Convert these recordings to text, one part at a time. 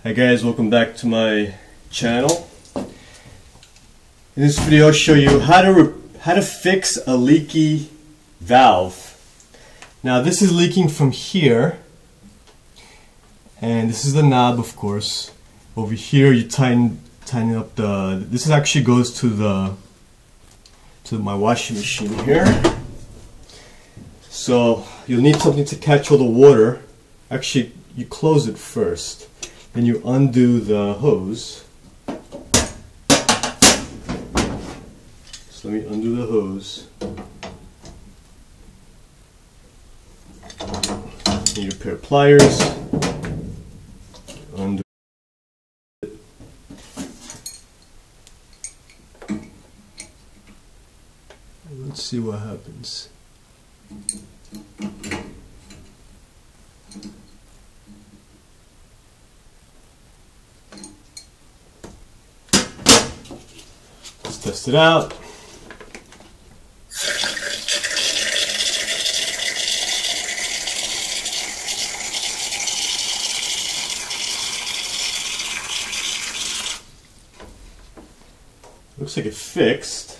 Hi guys, welcome back to my channel. In this video I'll show you how to fix a leaky valve. Now this is leaking from here, and this is the knob, of course. Over here you tighten up the, this actually goes to my washing machine here. So you'll need something to catch all the water. Actually, you close it first, then you undo the hose. So let me undo the hose. Need a pair of pliers. Undo it. Let's see what happens. Let's test it out. Looks like it fixed.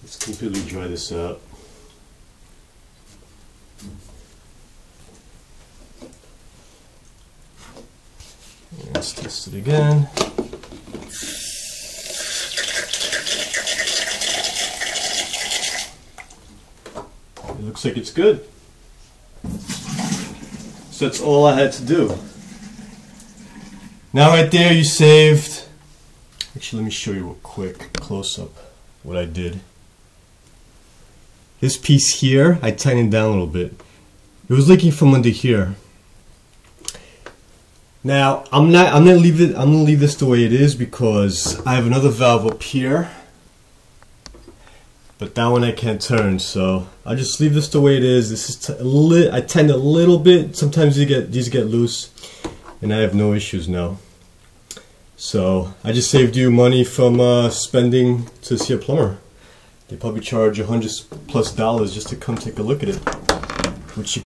Let's completely dry this out. Let's test it again. It looks like it's good. So that's all I had to do. Now right there you saved, actually let me show you real quick, close up what I did. This piece here, I tightened down a little bit. It was leaking from under here. Now I'm gonna leave this the way it is because I have another valve up here, but that one I can't turn, so I'll just leave this the way it is. This is I tighten a little bit. Sometimes these get loose, and I have no issues now. So I just saved you money from spending to see a plumber. They probably charge $100+ just to come take a look at it, which you